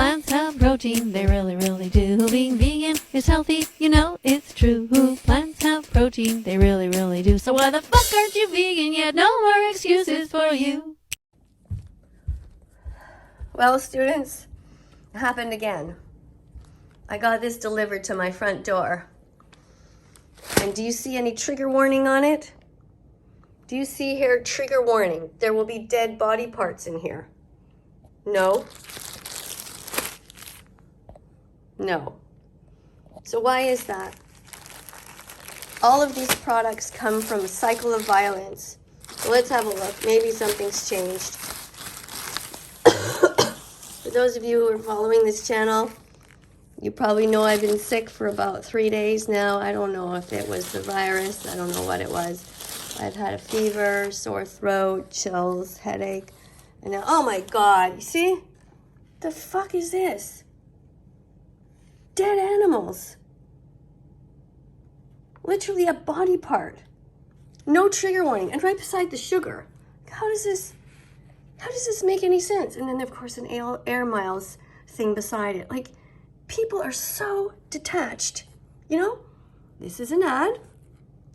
Plants have protein, they really, really do. Being vegan is healthy, you know it's true. Plants have protein, they really, really do. So why the fuck aren't you vegan yet? No more excuses for you. Well, students, it happened again. I got this delivered to my front door. And do you see any trigger warning on it? Do you see here, trigger warning? There will be dead body parts in here. No. No. So why is that? All of these products come from a cycle of violence. So let's have a look. Maybe something's changed. For those of you who are following this channel, you probably know I've been sick for about 3 days now. I don't know if it was the virus. I don't know what it was. I've had a fever, sore throat, chills, headache. And now, oh my God, you see? The fuck is this? Dead animals. Literally a body part. No trigger warning. And right beside the sugar. How does this make any sense? And then, of course, an air miles thing beside it. Like, people are so detached. You know? This is an ad.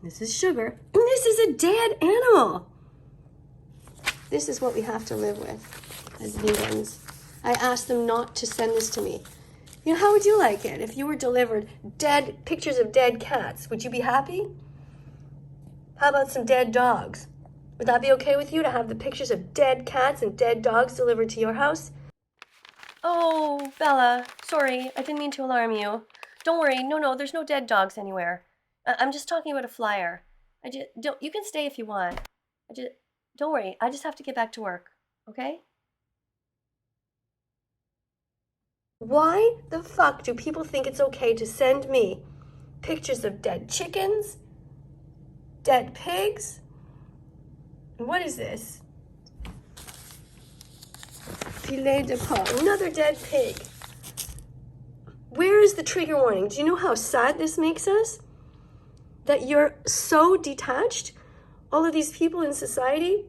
This is sugar. And this is a dead animal. This is what we have to live with as vegans. I asked them not to send this to me. You know, how would you like it if you were delivered dead pictures of dead cats? Would you be happy? How about some dead dogs? Would that be okay with you to have the pictures of dead cats and dead dogs delivered to your house? Oh, Bella, sorry, I didn't mean to alarm you. Don't worry, no, there's no dead dogs anywhere. I'm just talking about a flyer. You can stay if you want. Don't worry, I just have to get back to work, okay? Why the fuck do people think it's okay to send me pictures of dead chickens, dead pigs? What is this? Filet de porc, another dead pig. Where is the trigger warning? Do you know how sad this makes us? That you're so detached? All of these people in society?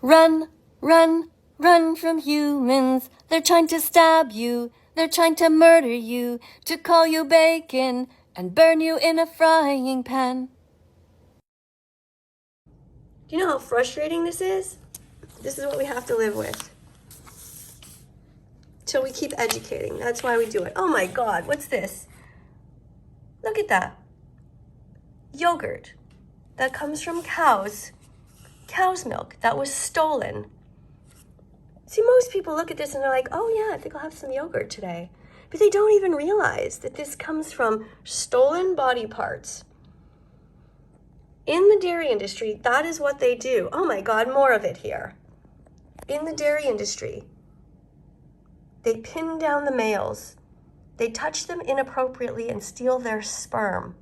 Run, run, run from humans. They're trying to stab you. They're trying to murder you, to call you bacon and burn you in a frying pan. Do you know how frustrating this is? This is what we have to live with. Till we keep educating. That's why we do it. Oh my God, what's this? Look at that. Yogurt that comes from cow's milk that was stolen. See, most people look at this and they're like, oh yeah, I think I'll have some yogurt today. But they don't even realize that this comes from stolen body parts. In the dairy industry, that is what they do. Oh my God, more of it here. In the dairy industry, they pin down the males. They touch them inappropriately and steal their sperm.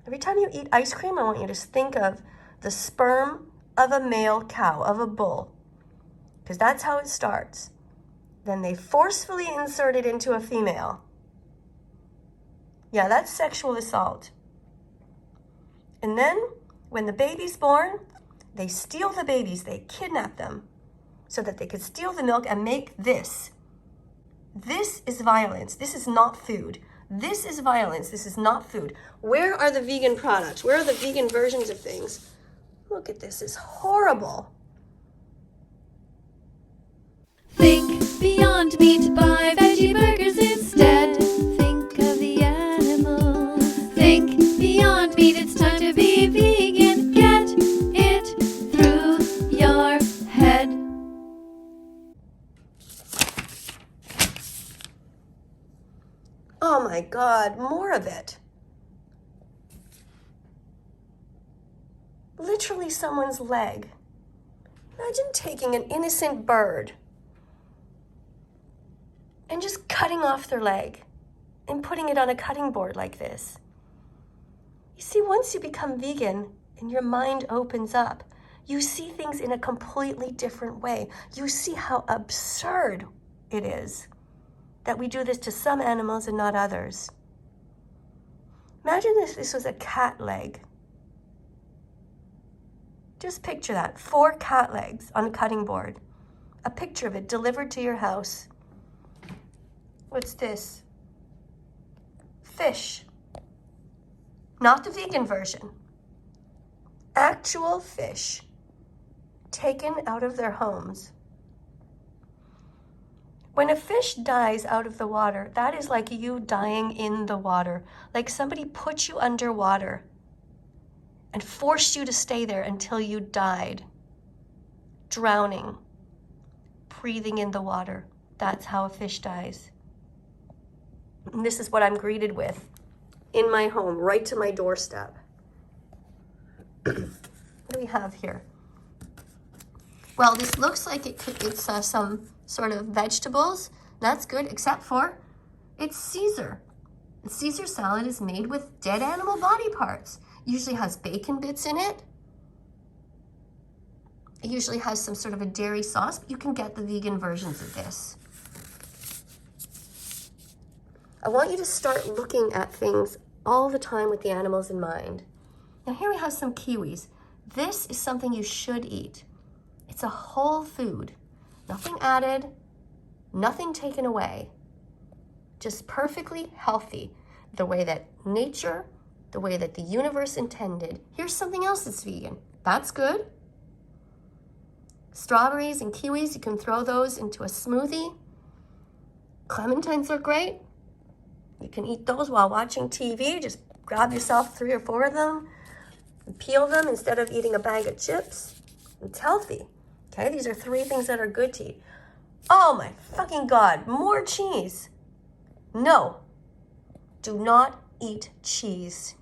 Every time you eat ice cream, I want you to think of the sperm of a male cow, of a bull, because that's how it starts. Then they forcefully insert it into a female. Yeah, that's sexual assault. And then, when the baby's born, they steal the babies, they kidnap them so that they could steal the milk and make this. This is violence. This is not food. This is violence. This is not food. Where are the vegan products? Where are the vegan versions of things? Look at this. It's horrible. Think beyond meat, buy veggie burgers instead. Think of the animals. Think beyond meat, it's time to be vegan. Get it through your head. Oh my God, more of it. Literally someone's leg. Imagine taking an innocent bird and just cutting off their leg and putting it on a cutting board like this. You see, once you become vegan and your mind opens up, you see things in a completely different way. You see how absurd it is that we do this to some animals and not others. Imagine if this was a cat leg. Just picture that, 4 cat legs on a cutting board. A picture of it delivered to your house. What's this? Fish. Not the vegan version. Actual fish taken out of their homes. When a fish dies out of the water, that is like you dying in the water. Like somebody put you underwater and forced you to stay there until you died. Drowning. Breathing in the water. That's how a fish dies. And this is what I'm greeted with in my home, right to my doorstep. What do we have here? Well, this looks like it's some sort of vegetables. That's good, except for it's Caesar. And Caesar salad is made with dead animal body parts. Usually has bacon bits in it. It usually has some sort of a dairy sauce, but you can get the vegan versions of this. I want you to start looking at things all the time with the animals in mind. Now here we have some kiwis. This is something you should eat. It's a whole food. Nothing added, nothing taken away. Just perfectly healthy. The way that nature, the way that the universe intended. Here's something else that's vegan. That's good. Strawberries and kiwis, you can throw those into a smoothie. Clementines are great. You can eat those while watching TV. Just grab yourself 3 or 4 of them and peel them instead of eating a bag of chips. It's healthy. Okay, these are 3 things that are good to eat. Oh my fucking God, more cheese. No, do not eat cheese.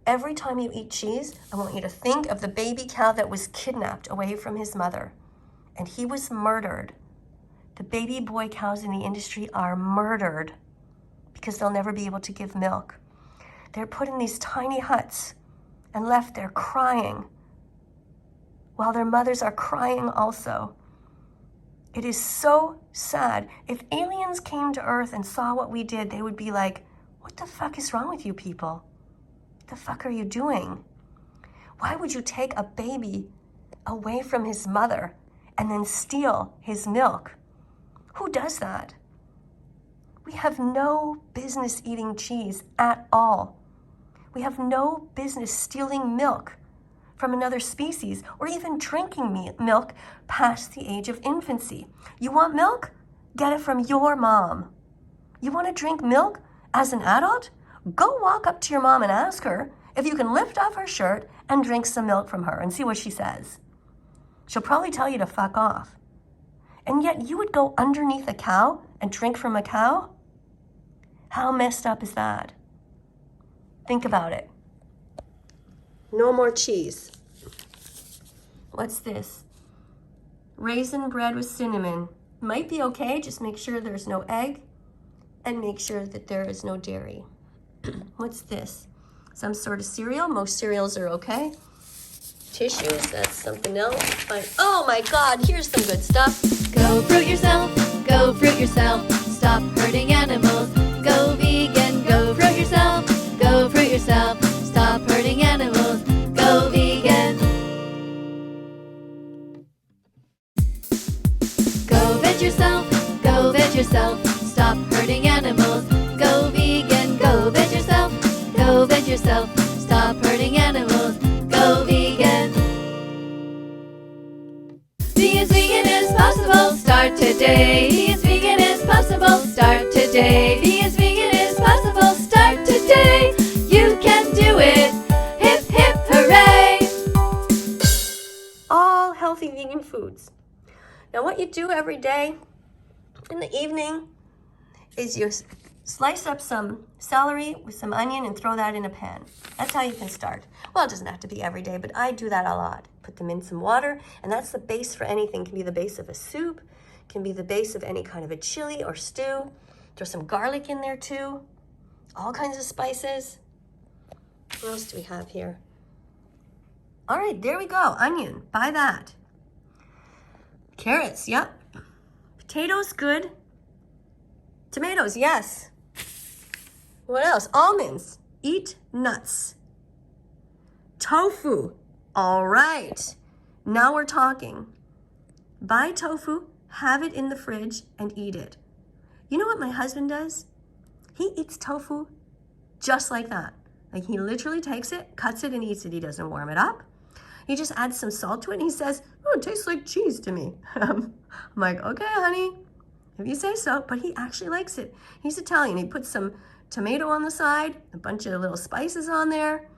Every time you eat cheese, I want you to think of the baby cow that was kidnapped away from his mother, and he was murdered. The baby boy cows in the industry are murdered because they'll never be able to give milk. They're put in these tiny huts and left there crying while their mothers are crying also. It is so sad. If aliens came to Earth and saw what we did, they would be like, what the fuck is wrong with you people? What the fuck are you doing? Why would you take a baby away from his mother and then steal his milk? Who does that? We have no business eating cheese at all. We have no business stealing milk from another species or even drinking milk past the age of infancy. You want milk? Get it from your mom. You want to drink milk as an adult? Go walk up to your mom and ask her if you can lift off her shirt and drink some milk from her and see what she says. She'll probably tell you to fuck off. And yet you would go underneath a cow and drink from a cow? How messed up is that? Think about it. No more cheese. What's this? Raisin bread with cinnamon. Might be okay, just make sure there's no egg and make sure that there is no dairy. What's this? Some sort of cereal. Most cereals are okay. Tissues, that's something else. Oh my God, here's some good stuff. Go fruit yourself, go fruit yourself. Stop hurting animals. Go vegan, go fruit yourself, go fruit yourself. Stop hurting animals. Go vegan. Go veg yourself, go veg yourself. Stop hurting animals. Go vegan, go veg yourself, go veg yourself. Stop hurting animals. Go vegan. Be as vegan as possible. Start today. Be as vegan as possible. Start today. Be as vegan as possible. Start today. You can do it. Hip hip hooray. All healthy vegan foods. Now what you do every day in the evening is you slice up some celery with some onion and throw that in a pan. That's how you can start. Well, it doesn't have to be every day, but I do that a lot. Put them in some water, and that's the base for anything. It can be the base of a soup, can be the base of any kind of a chili or stew. Throw some garlic in there too. All kinds of spices. What else do we have here? All right, there we go. Onion, buy that. Carrots, yep. Potatoes, good. Tomatoes, yes. What else? Almonds, eat nuts. Tofu, all right. Now we're talking. Buy tofu, have it in the fridge, and eat it. You know what my husband does? He eats tofu just like that. Like he literally takes it, cuts it, and eats it. He doesn't warm it up. He just adds some salt to it, and he says, oh, it tastes like cheese to me. I'm like, okay, honey, if you say so. But he actually likes it. He's Italian. He puts some tomato on the side, a bunch of little spices on there,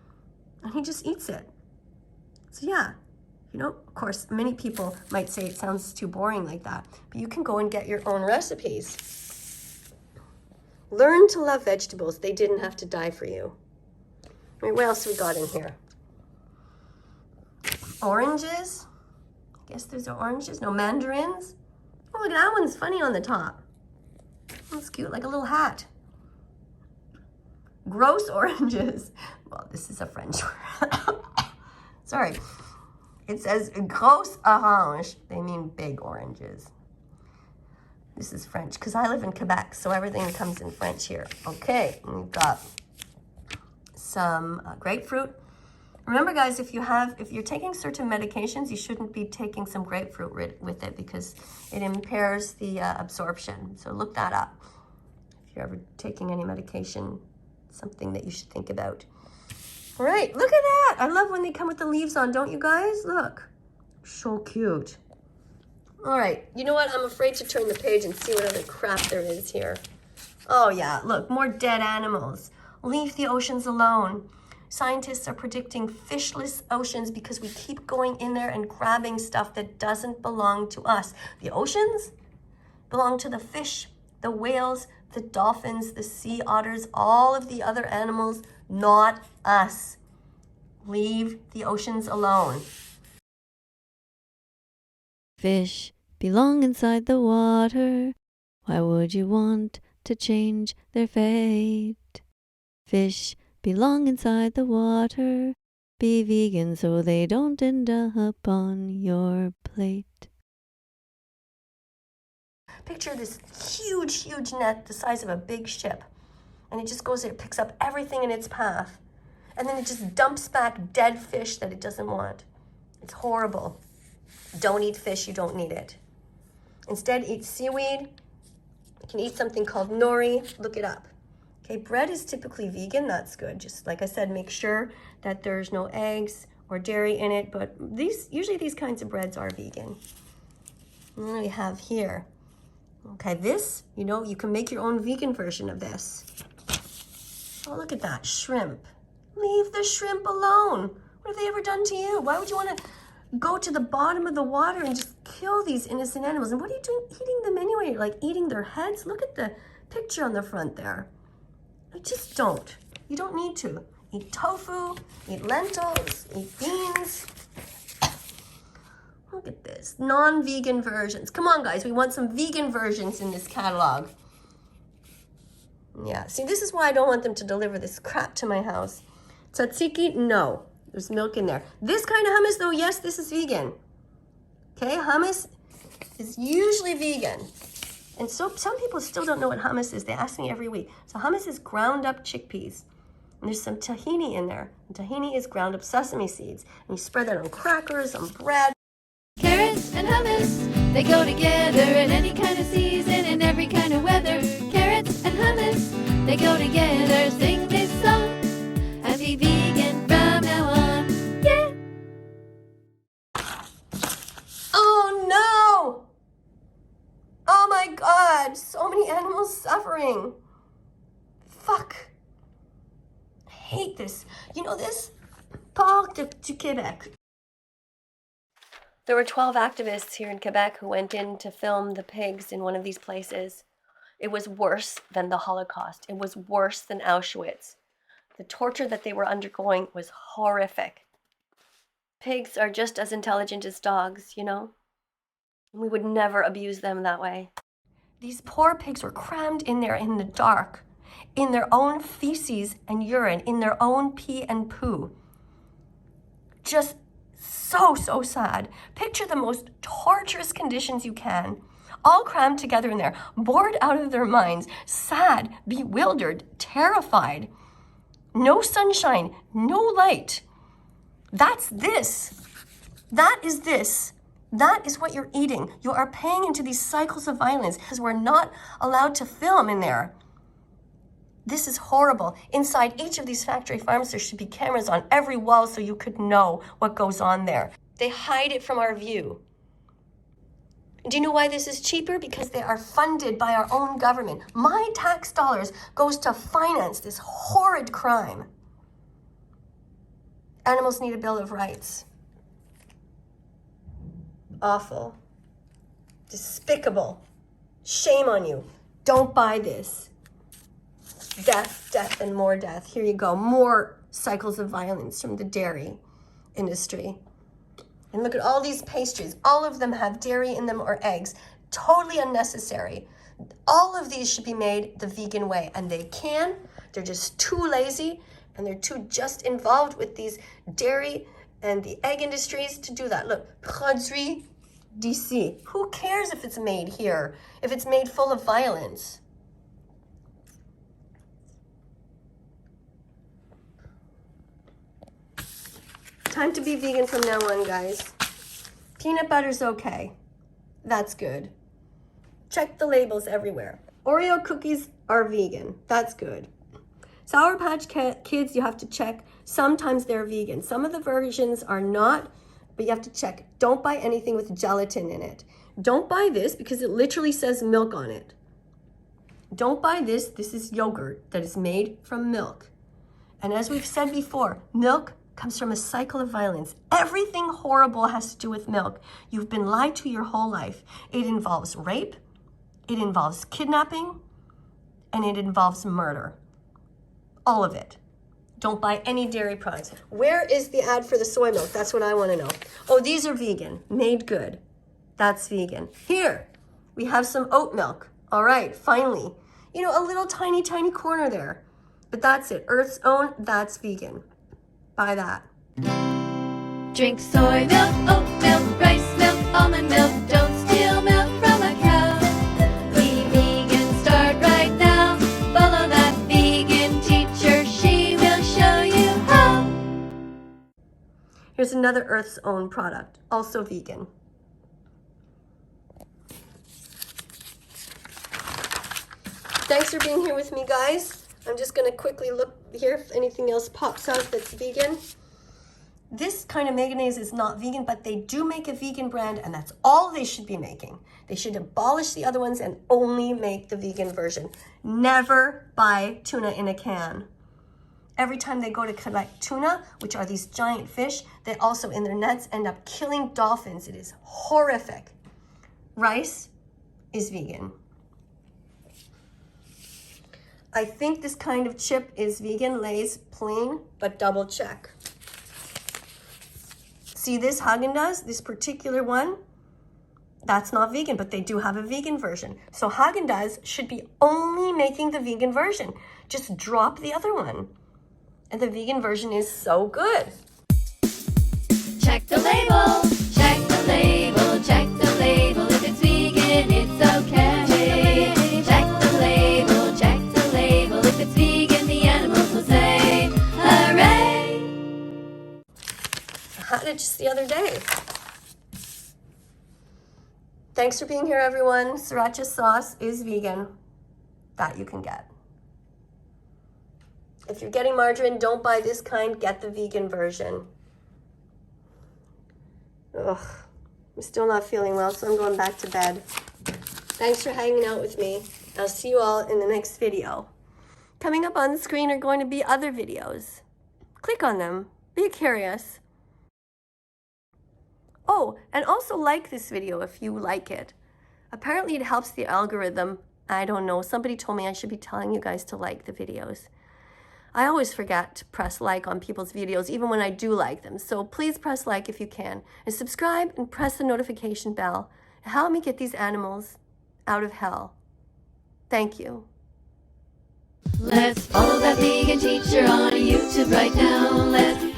and he just eats it. So yeah, you know, of course, many people might say it sounds too boring like that, but you can go and get your own recipes. Learn to love vegetables. They didn't have to die for you. I mean, what else we got in here? Oranges. I guess there's oranges. No, mandarins. Oh, look, that one's funny on the top. That's cute, like a little hat. Gross oranges. Well, this is a French word. Sorry. It says gros orange. They mean big oranges. This is French because I live in Quebec, so everything comes in French here. Okay, and we've got some grapefruit. Remember, guys, if you're taking certain medications, you shouldn't be taking some grapefruit with it because it impairs the absorption. So look that up. If you're ever taking any medication, something that you should think about. All right, look at that. I love when they come with the leaves on, don't you guys? Look, so cute. All right, you know what? I'm afraid to turn the page and see what other crap there is here. Oh yeah, look, more dead animals. Leave the oceans alone. Scientists are predicting fishless oceans because we keep going in there and grabbing stuff that doesn't belong to us. The oceans belong to the fish, the whales, the dolphins, the sea otters, all of the other animals, not us. Leave the oceans alone. Fish belong inside the water. Why would you want to change their fate? Fish belong inside the water. Be vegan so they don't end up on your plate. Picture this huge, huge net the size of a big ship. And it just goes there, picks up everything in its path. And then it just dumps back dead fish that it doesn't want. It's horrible. Don't eat fish, you don't need it. Instead, eat seaweed. You can eat something called nori. Look it up. Okay, bread is typically vegan. That's good. Just like I said, make sure that there's no eggs or dairy in it. But usually these kinds of breads are vegan. And what do we have here? Okay, this, you know, you can make your own vegan version of this. Oh, look at that, shrimp. Leave the shrimp alone. What have they ever done to you? Why would you want to go to the bottom of the water and just kill these innocent animals? And what are you doing eating them anyway? Like eating their heads? Look at the picture on the front there. Just don't. You don't need to. Eat tofu, eat lentils, eat beans. Look at this, non-vegan versions. Come on, guys, we want some vegan versions in this catalog. Yeah, see, this is why I don't want them to deliver this crap to my house. Tzatziki, no. There's milk in there. This kind of hummus, though, yes, this is vegan. Okay, hummus is usually vegan. And so some people still don't know what hummus is. They ask me every week. So hummus is ground up chickpeas. And there's some tahini in there. And tahini is ground up sesame seeds. And you spread that on crackers, on bread. Carrots and hummus, they go together in any kind of season, in every kind of weather. Carrots and hummus, they go together. Sing this song and be vegan from now on. Yeah! Oh no! Oh my God, so many animals suffering. Fuck. I hate this. You know this? Parc du Quebec. There were 12 activists here in Quebec who went in to film the pigs in one of these places. It was worse than the Holocaust. It was worse than Auschwitz. The torture that they were undergoing was horrific. Pigs are just as intelligent as dogs, you know? We would never abuse them that way. These poor pigs were crammed in there in the dark, in their own feces and urine, in their own pee and poo. Just so sad. Picture the most torturous conditions you can, all crammed together in there, bored out of their minds, sad, bewildered, terrified. No sunshine, no light. That's this. That is this That is what you're eating. You are paying into these cycles of violence because we're not allowed to film in there. This is horrible. Inside each of these factory farms, there should be cameras on every wall so you could know what goes on there. They hide it from our view. Do you know why this is cheaper? Because they are funded by our own government. My tax dollars goes to finance this horrid crime. Animals need a Bill of Rights. Awful. Despicable. Shame on you. Don't buy this. Death, death, and more death. Here you go. More cycles of violence from the dairy industry. And look at all these pastries. All of them have dairy in them or eggs. Totally unnecessary. All of these should be made the vegan way. And they can. They're just too lazy. And they're too just involved with these dairy and the egg industries to do that. Look, produit d'ici. Who cares if it's made here? If it's made full of violence? Time to be vegan from now on, guys. Peanut butter's okay. That's good. Check the labels everywhere. Oreo cookies are vegan. That's good. Sour Patch Kids, you have to check. Sometimes they're vegan. Some of the versions are not, but you have to check. Don't buy anything with gelatin in it. Don't buy this because it literally says milk on it. Don't buy this. This is yogurt that is made from milk. And as we've said before, milk comes from a cycle of violence. Everything horrible has to do with milk. You've been lied to your whole life. It involves rape, it involves kidnapping, and it involves murder. All of it. Don't buy any dairy products. Where is the ad for the soy milk? That's what I want to know. Oh, these are vegan. Made good. That's vegan. Here, we have some oat milk. All right, finally. You know, a little tiny, tiny corner there. But that's it. Earth's Own, that's vegan. Buy that. Drink soy milk, oat milk, rice milk, almond milk. Don't steal milk from a cow. Be vegan, start right now. Follow that vegan teacher. She will show you how. Here's another Earth's Own product, also vegan. Thanks for being here with me, guys. I'm just going to quickly look here if anything else pops out that's vegan. This kind of mayonnaise is not vegan, but they do make a vegan brand, and that's all they should be making. They should abolish the other ones and only make the vegan version. Never buy tuna in a can. Every time they go to collect tuna, which are these giant fish, they also in their nets end up killing dolphins. It is horrific. Rice is vegan. I think this kind of chip is vegan, Lay's plain, but double check. See this Haagen-Dazs, this particular one? That's not vegan, but they do have a vegan version. So Haagen-Dazs should be only making the vegan version. Just drop the other one. And the vegan version is so good. Check the label, check the label, check the label. If it's vegan, it's okay. Check the label, check the label. If it's vegan, the animals will say, hooray! I had it just the other day. Thanks for being here, everyone. Sriracha sauce is vegan. That you can get. If you're getting margarine, don't buy this kind. Get the vegan version. Ugh, I'm still not feeling well, so I'm going back to bed. Thanks for hanging out with me. I'll see you all in the next video. Coming up on the screen are going to be other videos. Click on them. Be curious. Oh, and also like this video if you like it. Apparently it helps the algorithm. I don't know. Somebody told me I should be telling you guys to like the videos. I always forget to press like on people's videos, even when I do like them. So please press like if you can. And subscribe and press the notification bell. Help me get these animals out of hell. Thank you. Let's follow that vegan teacher on YouTube right now. Let's